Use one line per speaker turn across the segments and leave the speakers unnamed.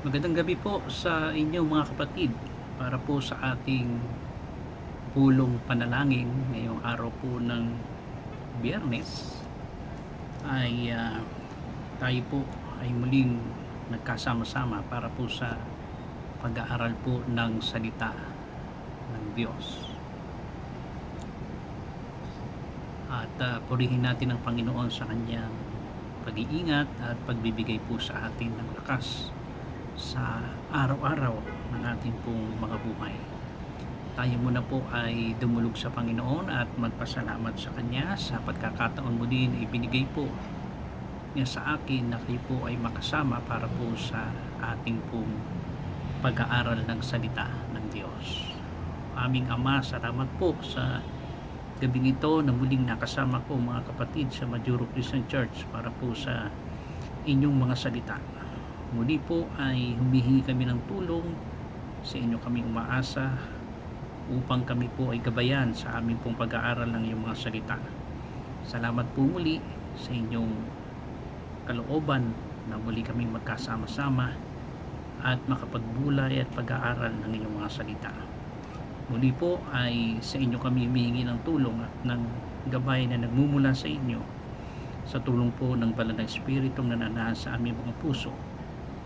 Magandang gabi po sa inyo mga kapatid. Para po sa ating pulong panalangin ngayong araw po ng Biyernes ay tayo po ay muling nagkasama-sama para po sa pag-aaral po ng salita ng Diyos. At purihin natin ang Panginoon sa kanyang pag-iingat at pagbibigay po sa atin ng lakas sa araw-araw ng ating pong mga buhay. Tayo muna po ay dumulog sa Panginoon at magpasalamat sa Kanya sa pagkakataon mo din ibinigay po niya sa akin na kayo po ay makasama para po sa ating pong pag-aaral ng salita ng Diyos. Aming Ama, salamat po sa gabing ito na muling nakasama ko mga kapatid sa Majuro Christian Church para po sa inyong mga salita. Muli po ay humihingi kami ng tulong sa inyo, kami umaasa upang kami po ay gabayan sa aming pong pag-aaral ng iyong mga salita. Salamat po muli sa inyong kalooban na muli kami magkasama-sama at makapagbulay at pag-aaral ng iyong mga salita. Muli po ay sa inyo kami humihingi ng tulong at ng gabay na nagmumula sa inyo sa tulong po ng Banal na Espiritong nananahan sa aming mga puso,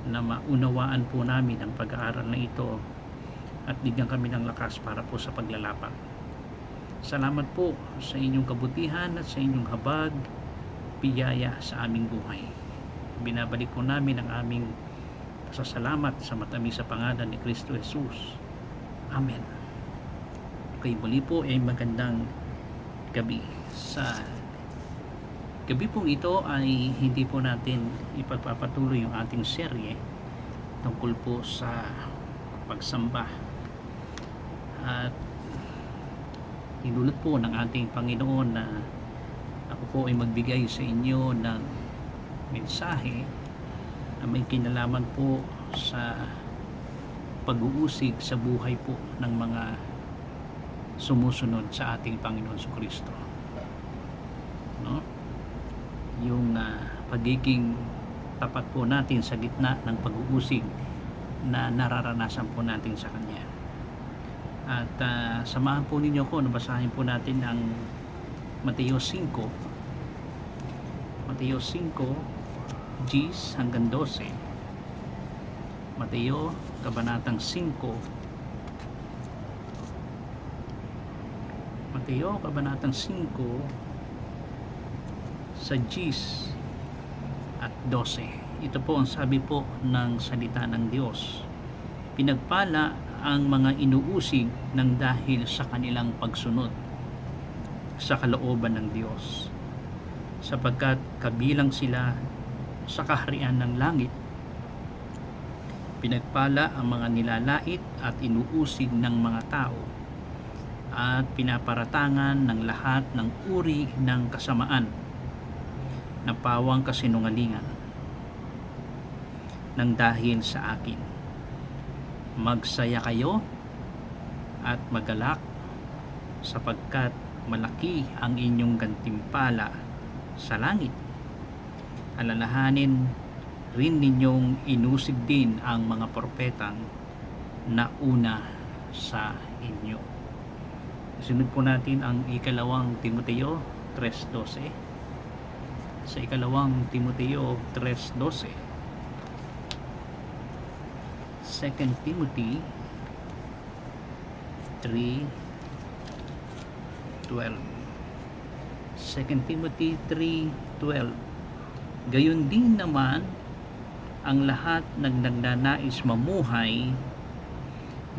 na maunawaan po namin ang pag-aaral na ito at bigyan kami ng lakas para po sa paglalaban. Salamat po sa inyong kabutihan at sa inyong habag, biyaya sa aming buhay. Binabalik po namin ang aming pasasalamat sa matamis sa pangalan ni Kristo Jesus. Amen. Okay, muli po ay magandang gabi. Sa gabi pong ito ay hindi po natin ipagpapatuloy yung ating serye tungkol po sa pagsamba, at inulot po ng ating Panginoon na ako po ay magbigay sa inyo ng mensahe na may kinalaman po sa pag-uusig sa buhay po ng mga sumusunod sa ating Panginoon Kristo, no? Yung pagiging tapat po natin sa gitna ng pag-uusig na nararanasan po natin sa Kanya. At samahan po ninyo ko, nabasahin po natin ang Mateo 5 Gs hanggang 12. Mateo kabanatang 5 sa Gs at 12. Ito po ang sabi po ng salita ng Diyos. Pinagpala ang mga inuusig ng dahil sa kanilang pagsunod sa kalooban ng Diyos, sapagkat kabilang sila sa kaharian ng langit. Pinagpala ang mga nilalait at inuusig ng mga tao at pinaparatangan ng lahat ng uri ng kasamaan na pawang kasinungalingan ng dahil sa akin. Magsaya kayo at magalak, sapagkat malaki ang inyong gantimpala sa langit. Alalahanin rin ninyong inusig din ang mga propetang nauna sa inyo. Sunod po natin ang ikalawang Timoteo 3:12. Sa ikalawang Timoteo 3:12, 2 Timothy 3:12, 2 Timothy 3:12. Gayon din naman ang lahat ng nagnanais mamuhay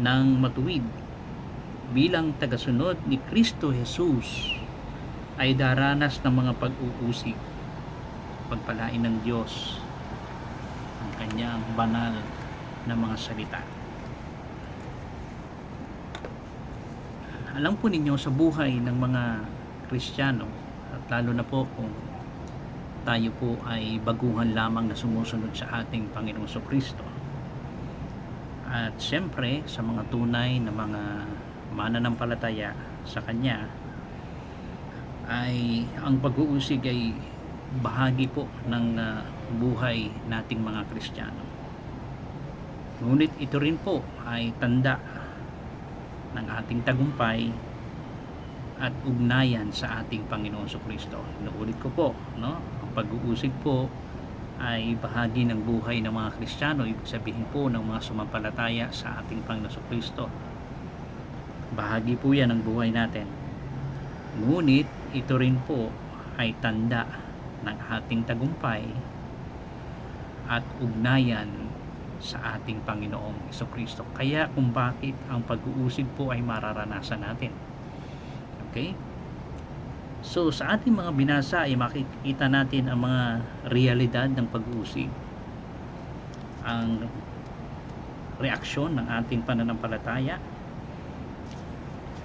ng matuwid bilang tagasunod ni Kristo Jesus ay daranas ng mga pag-uusig. Pagpalain ng Diyos ang kanyang banal na mga salita. Alam po ninyo, sa buhay ng mga Kristiyano, at lalo na po kung tayo po ay baguhan lamang na sumusunod sa ating Panginoong Kristo, at siyempre sa mga tunay na mga mananampalataya sa Kanya, ay ang pag-uusig ay bahagi po ng buhay nating mga Kristiyano. Ngunit ito rin po ay tanda ng ating tagumpay at ugnayan sa ating Panginoong Kristo. Inuulit ko po, no? Ang pag-uusig po ay bahagi ng buhay ng mga Kristiyano, ibig sabihin po ng mga sumampalataya sa ating Panginoong Kristo. Bahagi po yan ng buhay natin. Ngunit ito rin po ay tanda ng ating tagumpay at ugnayan sa ating Panginoong Kristo. Kaya kung bakit ang pag-uusig po ay mararanasan natin. Okay? So sa ating mga binasa ay makikita natin ang mga realidad ng pag-uusig. Ang reaksyon ng ating pananampalataya.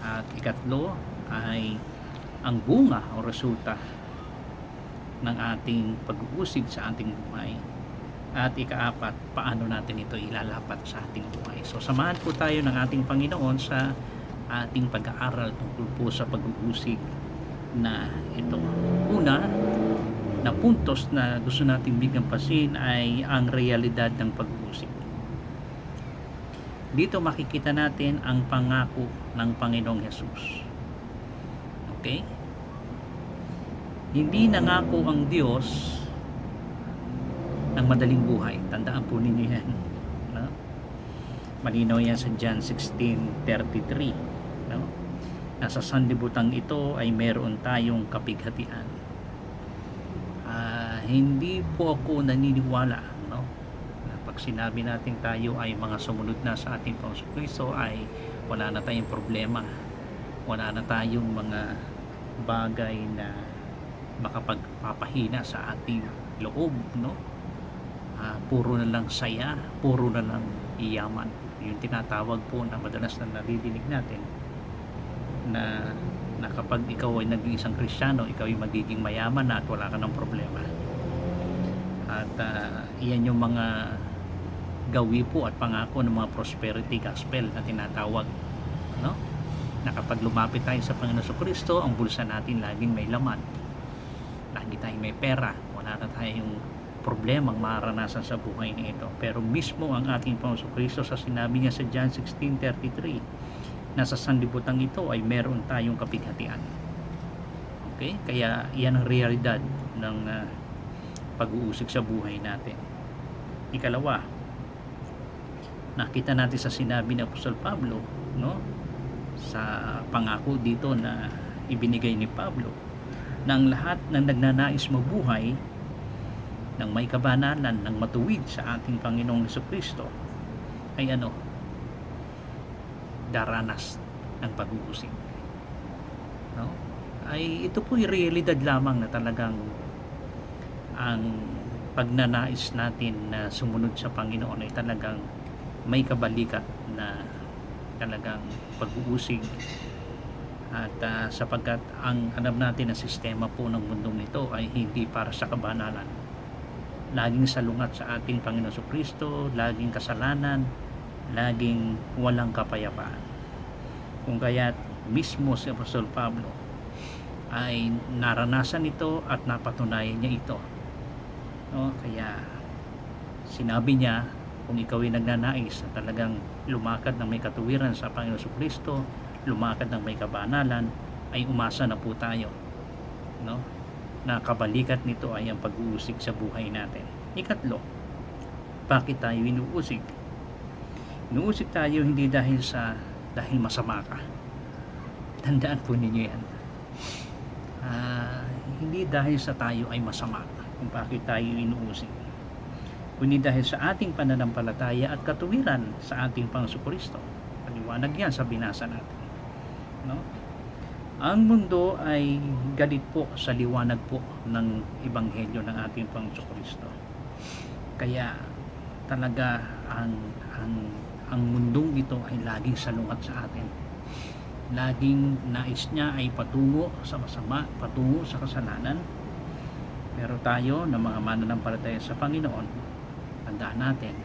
At ikatlo ay ang bunga o resulta ng ating pag-uusig sa ating buhay. At ikaapat, paano natin ito ilalapat sa ating buhay. So samahan po tayo ng ating Panginoon sa ating pag-aaral tungkol po sa pag-uusig na ito. Una na puntos na gusto nating bigyan pansin ay ang realidad ng pag-uusig. Dito makikita natin ang pangako ng Panginoong Hesus. Okay? Hindi nangako ang Diyos ng madaling buhay. Tandaan po ninyo yan. No? Malinaw yan sa John 16:33. No? Nasa sanlibutan ito ay meron tayong kapighatian. Hindi po ako naniniwala, no? Na pag sinabi natin tayo ay mga sumunod na sa ating Panginoong Kristo ay wala na tayong problema. Wala na tayong mga bagay na makapagpapahina sa ating loob, no? Puro na lang saya, puro na lang iyaman. Yung tinatawag po na madalas na naririnig natin na kapag ikaw ay naging isang Kristiyano, ikaw ay magiging mayaman na at wala ka ng problema. At iyan yung mga gawi po at pangako ng mga prosperity gospel na tinatawag, no? Na kapag lumapit tayo sa Panginoon Kristo, ang bulsa natin laging may laman, lagi tayong may pera, wala na tayong problemang mararanasan sa buhay na ito. Pero mismo ang ating Panginoon Kristo sa sinabi niya sa John 16:33, na sa sanlibutan ito ay meron tayong kapighatian. Okay? Kaya iyan ang realidad ng pag-uusig sa buhay natin. Ikalawa, nakita natin sa sinabi ni Apostol Pablo, no? Sa pangako dito na ibinigay ni Pablo, na ang lahat ng nagnanais mabuhay ng may kabanalan, ng matuwid sa ating Panginoong Kristo ay daranas ng pag-uusig, no? Ay ito po yung realidad lamang na talagang ang pagnanais natin na sumunod sa Panginoon ay talagang may kabalikat na talagang pag-uusig. At sapagkat ang alam natin na sistema po ng mundong ito ay hindi para sa kabanalan, laging salungat sa ating Panginoon Kristo, laging kasalanan, laging walang kapayapaan. Kung kaya't mismo si Apostol Pablo ay naranasan ito at napatunayan niya ito, no? Kaya sinabi niya, kung ikaw ay nagnanais na talagang lumakad ng may katuwiran sa Panginoon Kristo, lumakad ng may kabanalan, ay umasa na po tayo, no? Na kabalikat nito ay ang pag-uusig sa buhay natin. Ikatlo, bakit tayo inuusig? Inuusig tayo hindi dahil masama ka. Tandaan po ninyo yan. Hindi dahil sa tayo ay masama kung bakit tayo inuusig, kundi dahil sa ating pananampalataya at katuwiran sa ating Panginoong Kristo. Paliwanag yan sa binasa natin, no? Ang mundo ay galit po sa liwanag po ng ebanghelyo ng ating Panginoong Kristo. Kaya talaga ang mundong ito ay laging salungat sa atin. Laging nais niya ay patungo sa masama, patungo sa kasalanan. Pero tayo na mga mananampalataya sa Panginoon, tandaan natin,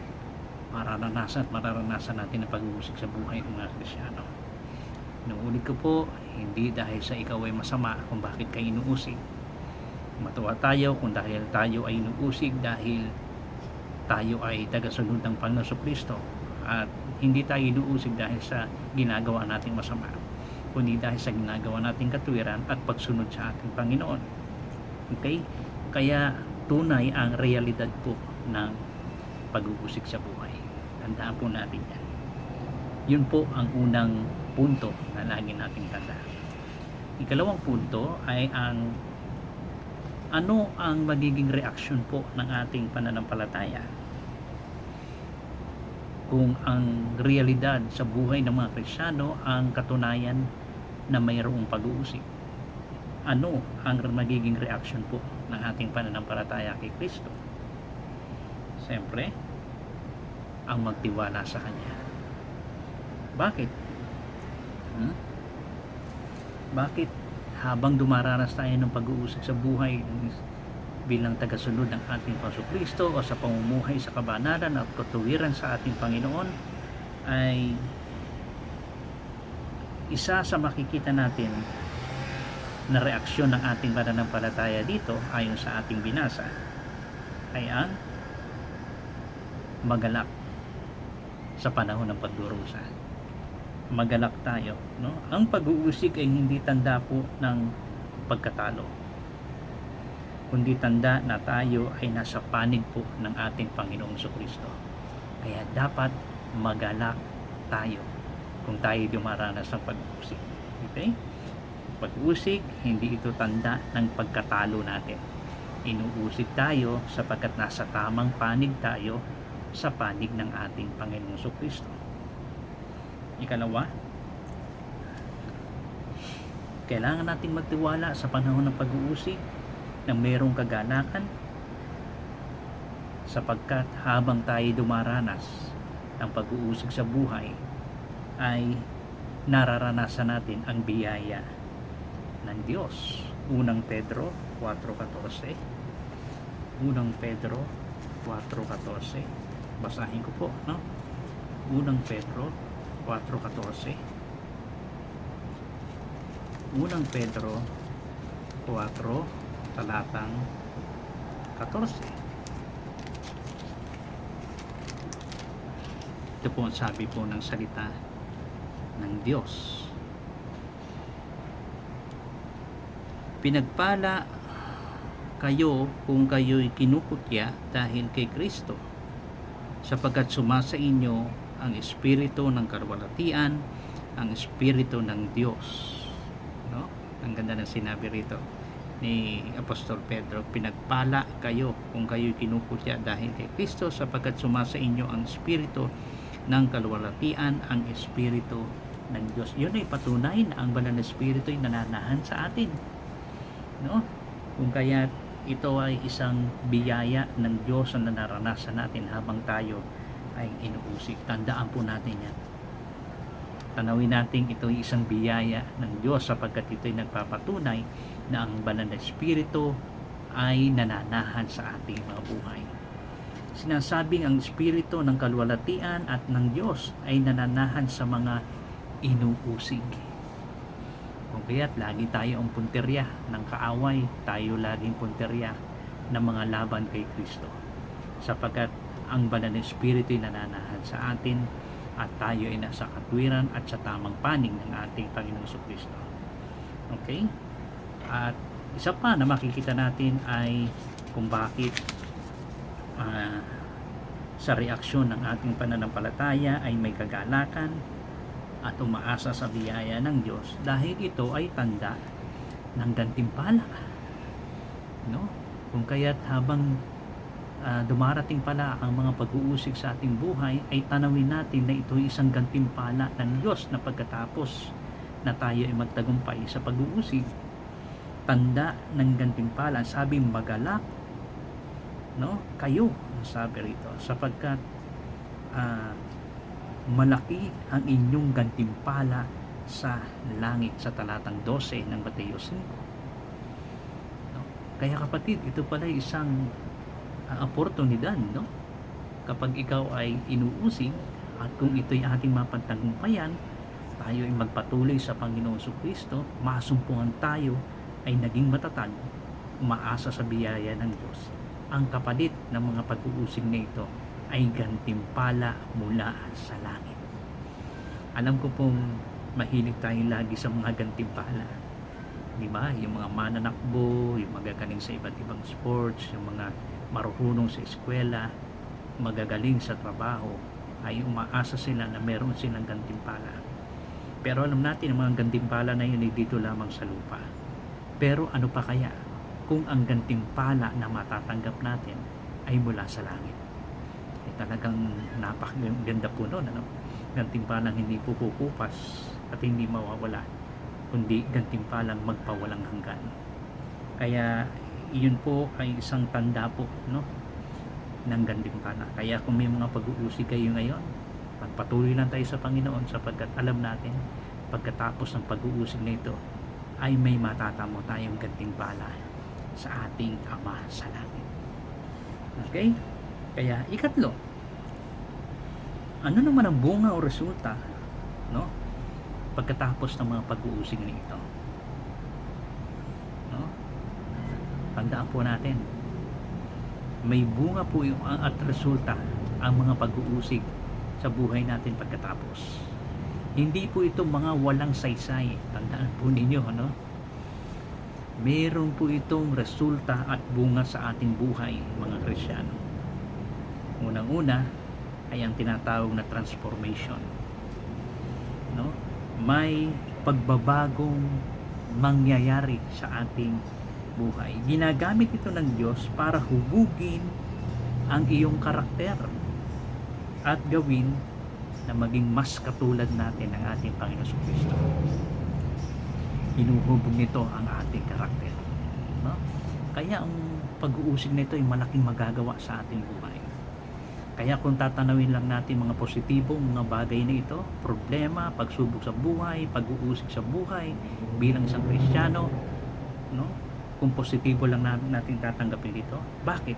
mararanasan natin ang pag-uusig sa buhay ng mga Kristiyano. Inuulit ko po, hindi dahil sa ikaw ay masama kung bakit ka inuusig. Matuwa tayo kung dahil tayo ay inuusig dahil tayo ay tagasunod ng Panginoon Kristo at hindi tayo inuusig dahil sa ginagawa nating masama, kundi dahil sa ginagawa nating katuwiran at pagsunod sa ating Panginoon. Okay? Kaya tunay ang realidad po ng pag-uusig sa buhay. Tandaan po natin yan. Yun po ang unang punto na lagi nating tandaan. Ikalawang punto ay ano ang magiging reaksyon po ng ating pananampalataya kung ang realidad sa buhay ng mga Kristiyano ang katunayan na mayroong pag-uusig. Ano ang magiging reaksyon po ng ating pananampalataya kay Kristo? Siyempre, ang magtiwala sa Kanya. Bakit? Bakit habang dumaranas tayo ng pag-uusig sa buhay bilang tagasunod ng ating Panginoong Kristo o sa pamumuhay sa kabanalan at katuwiran sa ating Panginoon, ay isa sa makikita natin na reaksyon ng ating pananampalataya dito ayon sa ating binasa ay ang magalak sa panahon ng pagdurusa. Magalak tayo, no? Ang pag-uusig ay hindi tanda po ng pagkatalo, kundi tanda na tayo ay nasa panig po ng ating Panginoong Kristo. Kaya dapat magalak tayo kung tayo dumaranas ng pag-uusig. Okay? Pag-uusig, hindi ito tanda ng pagkatalo natin. Inuusig tayo sapagkat nasa tamang panig tayo sa panig ng ating Panginoong Kristo. Ikalawa, kailangan nating magtiwala sa panahon ng pag-uusig na mayroong kaganakan, sapagkat habang tayo dumaranas ng pag-uusig sa buhay ay nararanasan natin ang biyaya ng Diyos. Unang Pedro 4:14. Unang Pedro 4:14. Basahin ko po, no? Unang Pedro 4:14. Unang Pedro 4 talatang 14. Ito po ang sabi po ng salita ng Diyos. Pinagpala kayo kung kayo'y kinukutya dahil kay Kristo, sapagkat sumasa inyo ang espiritu ng kaluwalhatian, ang espiritu ng Diyos. No? Ang ganda ng sinabi rito ni Apostol Pedro, pinagpala kayo kung kayo'y kinukutya dahil kay Kristo, sapagkat sumasa inyo ang espiritu ng kaluwalhatian, ang espiritu ng Diyos. Yun ay patunay na ang banal na espiritu ay nananahan sa atin. No? Kung kaya ito ay isang biyaya ng Diyos na naranasan natin habang tayo ay inuusig. Tandaan po natin yan. Tanawin natin ito ay isang biyaya ng Diyos, sapagkat ito ay nagpapatunay na ang banal na espiritu ay nananahan sa ating mga buhay. Sinasabing ang espiritu ng kaluwalhatian at ng Diyos ay nananahan sa mga inuusig. Kung kaya't lagi tayo ang punterya ng kaaway, tayo laging punterya ng mga laban kay Kristo, sapagkat ang banal na espiritu ay nananahan sa atin at tayo ay nasa katwiran at sa tamang panig ng ating Panginoong Kristo. Okay? At isa pa na makikita natin ay kung bakit sa reaksyon ng ating pananampalataya ay may kagalakan at umaasa sa biyaya ng Diyos, dahil ito ay tanda ng gantimpala. No? Kung kaya't habang dumarating pala ang mga pag-uusig sa ating buhay, ay tanawin natin na ito ay isang gantimpala ng Diyos na pagkatapos na tayo ay magtagumpay sa pag-uusig. Tanda ng gantimpala, sabi magalak, no? Kayo, sabi rito, sapagkat malaki ang inyong gantimpala sa langit, sa talatang 12 ng Mateo 5. No? Kaya kapatid, ito pala isang oportunidad, no? Kapag ikaw ay inuusig at kung ito'y ating mapagtagumpayan, tayo ay magpatuloy sa Panginoong Kristo, masumpungan tayo ay naging matatag, umaasa sa biyaya ng Diyos, ang kapalit ng mga pag-uusig na ito ay gantimpala mula sa langit. Alam ko pong mahilig tayo lagi sa mga gantimpala, di ba? Yung mga mananakbo, yung magagaling sa iba't ibang sports, yung mga marunong sa eskwela, magagaling sa trabaho, ay umaasa sila na meron silang gantimpala. Pero alam natin ang mga gantimpala na yun ay dito lamang sa lupa. Pero ano pa kaya kung ang gantimpala na matatanggap natin ay mula sa langit? Ay talagang napakaganda po nun, ano? Gantimpalang hindi po kukupas at hindi mawawala, kundi gantimpalang magpawalang hanggan. Kaya iyon po ay isang tanda po, no, ng gantimpala. Kaya kung may mga pag-uusig kayo ngayon, magpatuloy lang tayo sa Panginoon, sapagkat alam natin pagkatapos ng pag-uusig na ito ay may matatamo tayong gantimpala sa ating Ama sa langit. Okay? Kaya ikatlo, ano naman ang bunga o resulta, no, pagkatapos ng mga pag-uusig na ito? No? Tandaan po natin, may bunga po yung at resulta ang mga pag-uusig sa buhay natin pagkatapos. Hindi po ito mga walang saysay. Tandaan po ninyo, ano? Meron po itong resulta at bunga sa ating buhay, mga Kristiyano. Unang-una ay ang tinatawag na transformation, no? May pagbabagong mangyayari sa ating buhay. Ginagamit ito ng Diyos para hubugin ang iyong karakter at gawin na maging mas katulad natin ng ating Panginoon Kristo. Hinuhubog nito ang ating karakter, no? Kaya ang pag-uusig nito ay malaking magagawa sa ating buhay. Kaya kung tatanawin lang natin mga positibong mga bagay na ito, problema, pagsubok sa buhay, pag-uusig sa buhay bilang isang Kristiyano, no? Kung positibo lang natin tatanggapin dito. Bakit?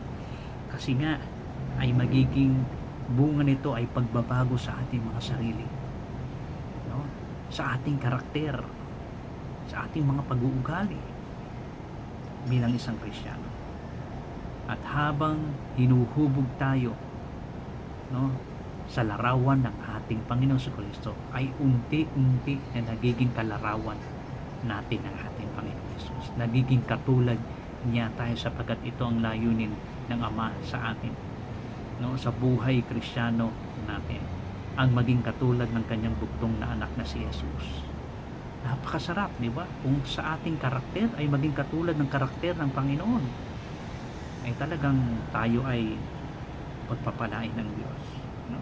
Kasi nga ay magiging bunga nito ay pagbabago sa ating mga sarili, no? Sa ating karakter, sa ating mga pag-uugali bilang isang Kristiyano. At habang hinuhubog tayo, no, sa larawan ng ating Panginoong Kristo, ay unti-unti na nagiging kalarawan natin ng ating Panginoon Jesus. Nagiging katulad niya tayo, sapagkat ito ang layunin ng Ama sa atin, no, sa buhay Kristiyano natin, ang maging katulad ng kanyang bugtong na anak na si Jesus. Napakasarap, di ba? Kung sa ating karakter ay maging katulad ng karakter ng Panginoon, ay talagang tayo ay pagpapalain ng Diyos, no?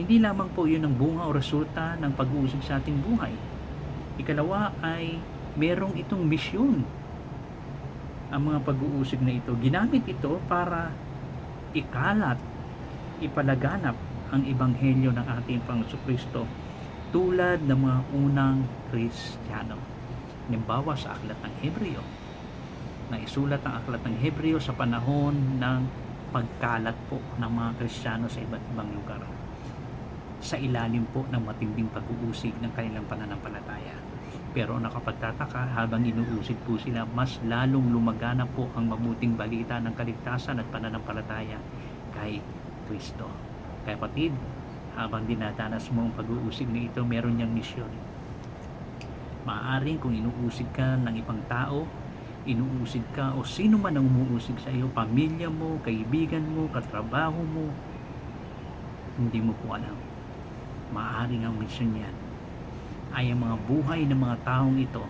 Hindi lamang po yun ang bunga o resulta ng pag-uusig sa ating buhay. Ikalawa ay merong itong misyon. Ang mga pag-uusig na ito, ginamit ito para ikalat, ipalaganap ang ebanghelyo ng ating Panginoon Kristo tulad ng mga unang Kristiyano. Halimbawa sa aklat ng Hebreo, na isulat ang aklat ng Hebreo sa panahon ng pagkalat po ng mga Kristiyano sa iba't ibang lugar, sa ilalim po ng matinding pag-uusig ng kanilang pananampalataya. Pero nakapagtataka, habang inuusig po sila, mas lalong lumaganap po ang mabuting balita ng kaligtasan at pananampalataya kay Kristo. Kaya kapatid, habang dinadanas mo ang pag-uusig na ito, meron niyang misyon. Maaaring kung inuusig ka ng ibang tao, inuusig ka o sino man ang umuusig sa iyo, pamilya mo, kaibigan mo, katrabaho mo, hindi mo po alam. Maaaring ang misyon niyan ay ang mga buhay ng mga taong ito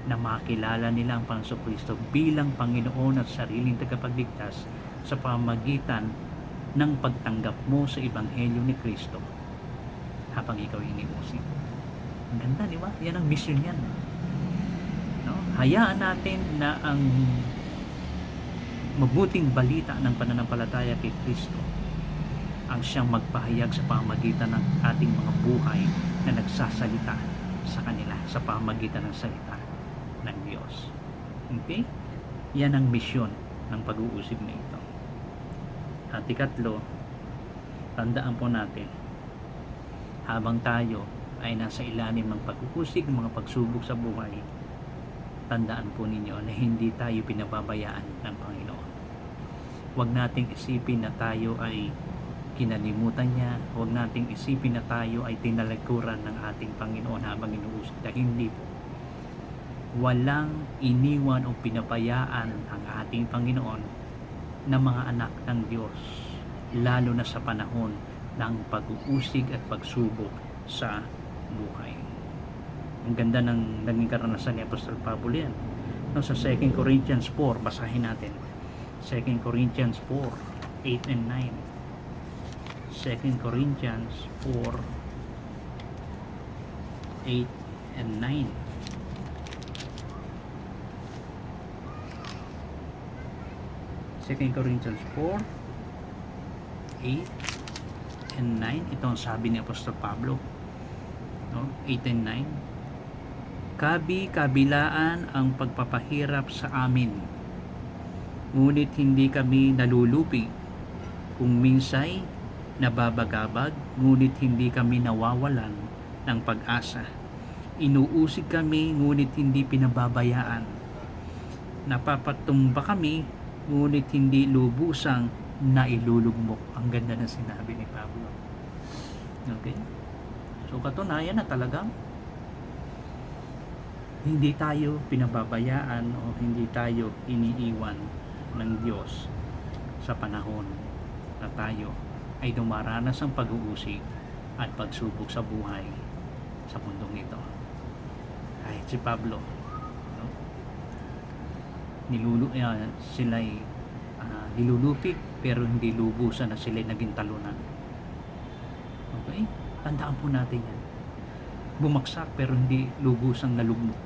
na makilala nila ang Panginoon Kristo bilang Panginoon at sariling tagapagligtas sa pamamagitan ng pagtanggap mo sa Ebanghelyo ni Kristo habang ikaw iniusig. Ang ganda, di ba? Yan ang mission yan, no? Hayaan natin na ang mabuting balita ng pananampalataya kay Kristo ang siyang magpahayag sa pamamagitan ng ating mga buhay na nagsasalita sa kanila sa pamamagitan ng salita ng Diyos. Okay? Yan ang misyon ng pag-uusig na ito. At ikatlo, tandaan po natin, habang tayo ay nasa ilalim ng pag-uusig, mga pagsubok sa buhay, tandaan po ninyo na hindi tayo pinababayaan ng Panginoon. Huwag nating isipin na tayo ay kinalimutan niya. Huwag nating isipin na tayo ay tinalikuran ng ating Panginoon habang inuusig. Dahil hindi po. Walang iniwan o pinabayaan ang ating Panginoon na mga anak ng Diyos, lalo na sa panahon ng pag-uusig at pagsubok sa buhay. Ang ganda ng naging karanasan ni Apostol Pablo yan. No, sa 2 Corinthians 4, basahin natin. 2 Corinthians 4, 8 and 9. 2 Corinthians 4, 8 and 9. Second Corinthians 4, 8 and 9. Ito ang sabi ni Apostol Pablo, no? 8 and 9. Kabi-kabilaan ang pagpapahirap sa amin, ngunit hindi kami nalulupi. Kung minsay nababagabag, ngunit hindi kami nawawalan ng pag-asa. Inuusig kami, ngunit hindi pinababayaan. Napapatumba kami, ngunit hindi lubusang nailulugmok. Ang ganda ng sinabi ni Pablo. Okay? So katunayan na talagang hindi tayo pinababayaan o hindi tayo iniiwan ng Diyos sa panahon na tayo ay dumaranas ng pag-uusig at pagsubok sa buhay sa mundong ito. Kahit si Pablo, no? Sila'y nilulupig pero hindi lubusan na sila'y naging talunan. Okay? Tandaan po natin yan. Bumagsak pero hindi lubusang nalugmok,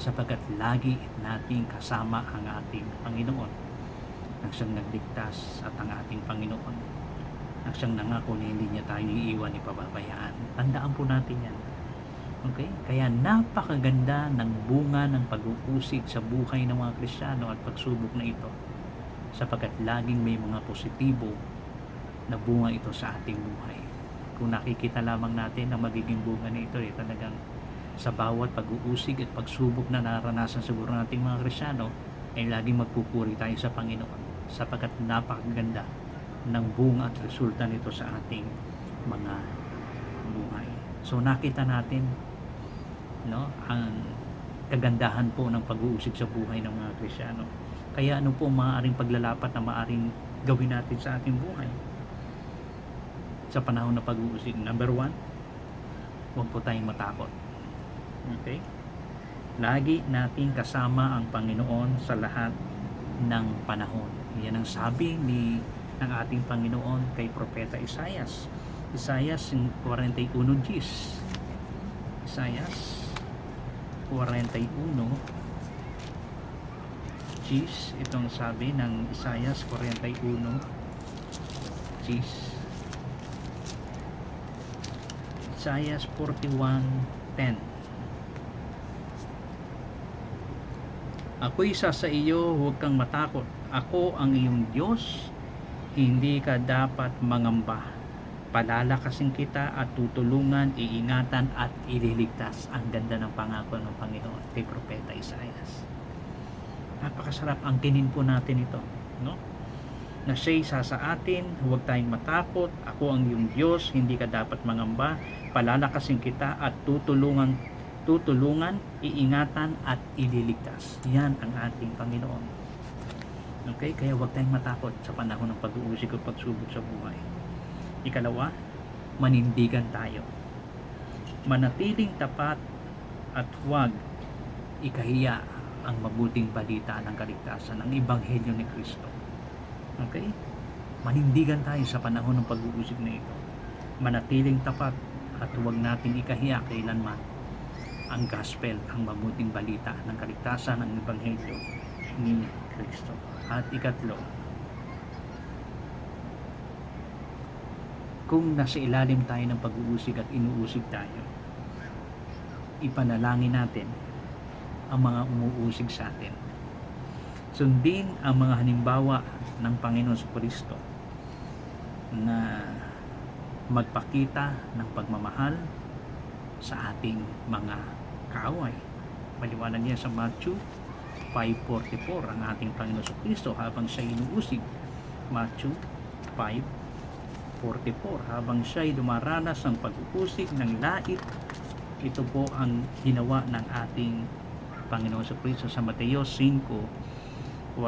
sapagkat lagi nating kasama ang ating Panginoon, ang siyang nagligtas at ang ating Panginoon, ang siyang nangako na hindi niya tayo iiwan ni pababayaan. Tandaan po natin yan. Okay? Kaya napakaganda ng bunga ng pag-uusig sa buhay ng mga Kristiyano at pagsubok na ito, sapagkat laging may mga positibo na bunga ito sa ating buhay. Kung nakikita lamang natin ang magiging bunga na ito, talagang sa bawat pag-uusig at pagsubok na naranasan siguro nating mga Kristiyano, ay laging magpupuri tayo sa Panginoon, sapagkat napakaganda ng bunga at resulta nito sa ating mga buhay. So nakita natin, no, ang kagandahan po ng pag-uusig sa buhay ng mga Kristiyano. Kaya ano po maaaring paglalapat na maaaring gawin natin sa ating buhay sa panahon na pag-uusig? Number 1, huwag po tayong matakot. Okay? Lagi nating kasama ang Panginoon sa lahat ng panahon. Yan ang sabi ng ating Panginoon kay Propeta Isaias. Isaias 41:10. Isaias 41:10. Itong sabi ng Isaias 41:10. Isaias 41:10. Ako'y isa sa iyo, huwag kang matakot. Ako ang iyong Diyos, hindi ka dapat mangamba. Palalakasin kita at tutulungan, iingatan at ililigtas. Ang ganda ng pangako ng Panginoon kay Propeta Isaias. Napakasarap ang kinin po natin ito, no? Na siya'y isa sa atin, huwag tayong matakot. Ako ang iyong Diyos, hindi ka dapat mangamba. Palalakasin kita at tutulungan, iingatan at ililigtas. Yan ang ating Panginoon. Okay? Kaya huwag tayong matakot sa panahon ng pag-uusig o pagsubok sa buhay. Ikalawa, manindigan tayo. Manatiling tapat at huwag ikahiya ang mabuting balita ng kaligtasan, ang Ebanghelyo ni Kristo. Okay? Manindigan tayo sa panahon ng pag-uusig na ito. Manatiling tapat at huwag natin ikahiya kailanman ang gospel, ang mabuting balita ng kaligtasan, ng Ebanghelyo ni Kristo. At ikatlo, kung nasa ilalim tayo ng pag-uusig at inuusig tayo, ipanalangin natin ang mga umuusig sa atin. Sundin ang mga halimbawa ng Panginoon sa Kristo na magpakita ng pagmamahal sa ating mga kaaway. Maliwanag niya sa Matthew 5:44 ang ating Panginoon Kristo habang siya inuusig. Matthew 5:44 habang siya dumaranas ng pag-uusig ng lait. Ito po ang ginawa ng ating Panginoon Kristo sa Mateo 5:44.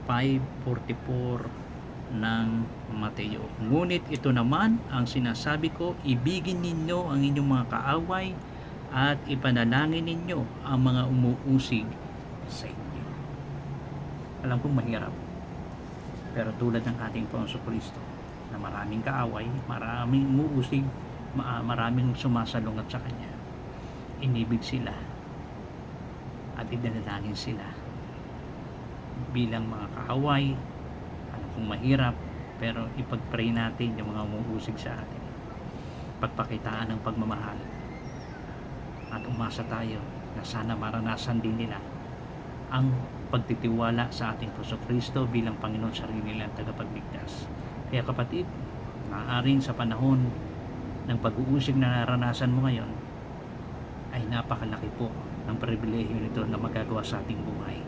5:44 ng Mateo. Ngunit ito naman ang sinasabi ko, ibigin ninyo ang inyong mga kaaway at ipanalangin ninyo ang mga umuusig sa inyo. Alam kong mahirap, pero tulad ng ating Panginoon Kristo na maraming kaaway, maraming umuusig, maraming sumasalungat sa Kanya, inibig sila at idinalangin sila bilang mga kaaway. Alam kong mahirap, pero ipag-pray natin yung mga umuusig sa atin, pagpakitaan ng pagmamahal, at umasa tayo na sana maranasan din nila ang pagtitiwala sa ating Puso Kristo bilang Panginoon sarili nilang tagapagligtas. Kaya kapatid, maaaring sa panahon ng pag-uusig na naranasan mo ngayon ay napakalaki po ng pribilehyo nito na magagawa sa ating buhay,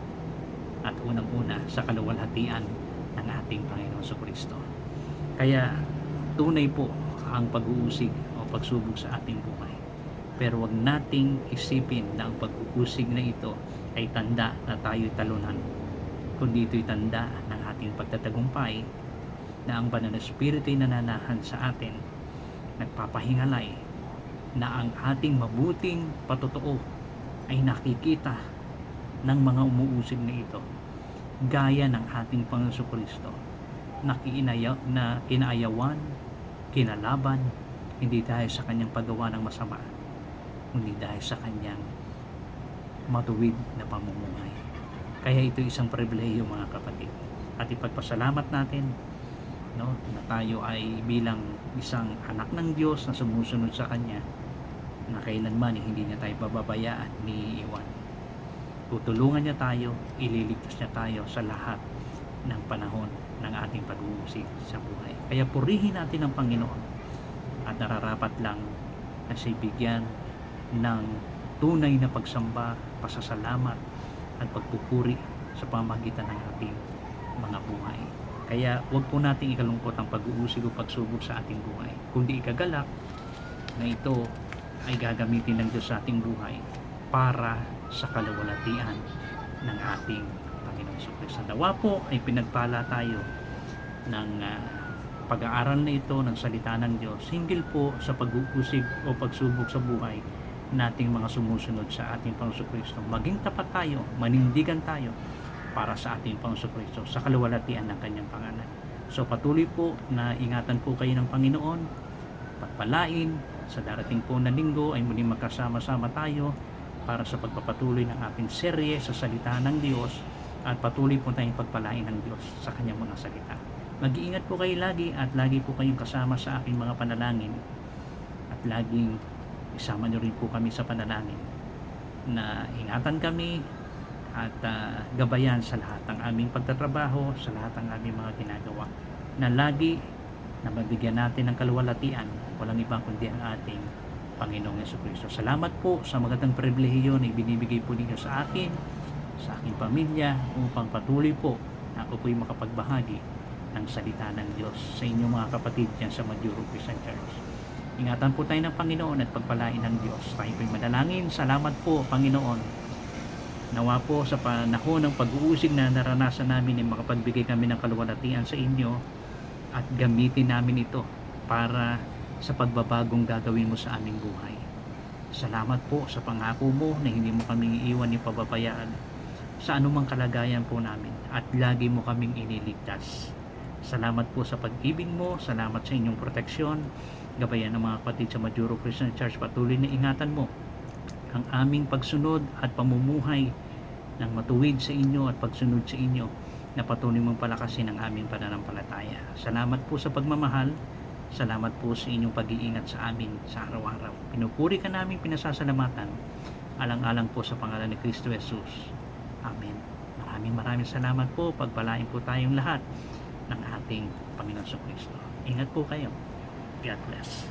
at unang-una sa kaluwalhatian ng ating Panginoon Kristo. Kaya tunay po ang pag-uusig o pagsubok sa ating buhay, pero wag nating isipin na ang pag-uusig na ito ay tanda na tayo'y talunan, kundi ito'y tanda ng ating pagtatagumpay, na ang banal na Espiritu ay nananahan sa atin, nagpapahingalay na ang ating mabuting patotoo ay nakikita ng mga umuusig na ito, gaya ng ating Panginoon Kristo na kinaayawan, kinalaban, hindi dahil sa kanyang paggawa ng masama, kundi dahil sa kanyang matuwid na pamumuhay. Kaya ito isang pribilehiyo, mga kapatid, at ipagpasalamat natin, no, na tayo ay bilang isang anak ng Diyos na sumusunod sa Kanya, na kailanman hindi niya tayo pababayaan ni iwan. Tutulungan niya tayo, ililigtas niya tayo sa lahat ng panahon ng ating pag-uusig sa buhay. Kaya purihin natin ang Panginoon, at nararapat lang na siya bigyan ng tunay na pagsamba, pasasalamat at pagpupuri sa pamamagitan ng ating mga buhay. Kaya huwag po nating ikalungkot ang pag-uusig o pagsubok sa ating buhay, kundi ikagalak na ito ay gagamitin ng Diyos sa ating buhay para sa kaluwalhatian ng ating Panginoon Kristo. Nawa po ay pinagpala tayo ng pag-aaral na ito ng salita ng Diyos, hinggil po sa pag-uusig o pagsubok sa buhay nating mga sumusunod sa ating Panginoon Kristo. Maging tapat tayo, manindigan tayo para sa ating Panginoon Kristo sa kaluwalhatian ng Kanyang pangalan. So patuloy po na ingatan po kayo ng Panginoon, pagpalain sa darating po na linggo ay muling magkasama-sama tayo para sa pagpapatuloy ng ating serye sa salita ng Diyos, at patuloy po tayong pagpalain ng Diyos sa Kanyang mga salita. Mag-iingat po kayo lagi, at lagi po kayong kasama sa aking mga panalangin, at laging isama nyo rin po kami sa panalangin na ingatan kami at gabayan sa lahat ng aming pagtatrabaho, sa lahat ng aming mga ginagawa, na lagi na mabigyan natin ng kaluwalhatian, walang iba kundi ang ating Panginoong Jesucristo. Salamat po sa magandang pribilehiyo na ibinibigay po ninyo sa akin, sa aking pamilya, upang patuloy po na ako po'y makapagbahagi ng salita ng Diyos sa inyong mga kapatid dyan sa Majuro Christian Church. Ingatan po tayo ng Panginoon at pagpalain ng Diyos. Tayo po'y manalangin. Salamat po, Panginoon. Nawa po sa panahon ng pag-uusig na naranasan namin ay makapagbigay kami ng kaluwalhatian sa inyo, at gamitin namin ito para sa pagbabagong gagawin mo sa aming buhay. Salamat po sa pangako mo na hindi mo kaming iiwan ni pababayaan sa anumang kalagayan po namin, at lagi mo kaming iniligtas. Salamat po sa pag-ibig mo, salamat sa inyong proteksyon. Gabayan ng mga kapatid sa Majuro Christian Church, patuloy na ingatan mo ang aming pagsunod at pamumuhay ng matuwid sa inyo at pagsunod sa inyo, na patuloy mong palakasin ang aming pananampalataya. Salamat po sa pagmamahal, salamat po sa inyong pag-iingat sa amin sa araw-araw. Pinupuri ka namin, pinasasalamatan, alang-alang po sa pangalan ni Kristo Jesus. Amen. Maraming salamat po. Pagpalain po tayong lahat ng ating Panginoon Kristo. Ingat po kayo. God bless.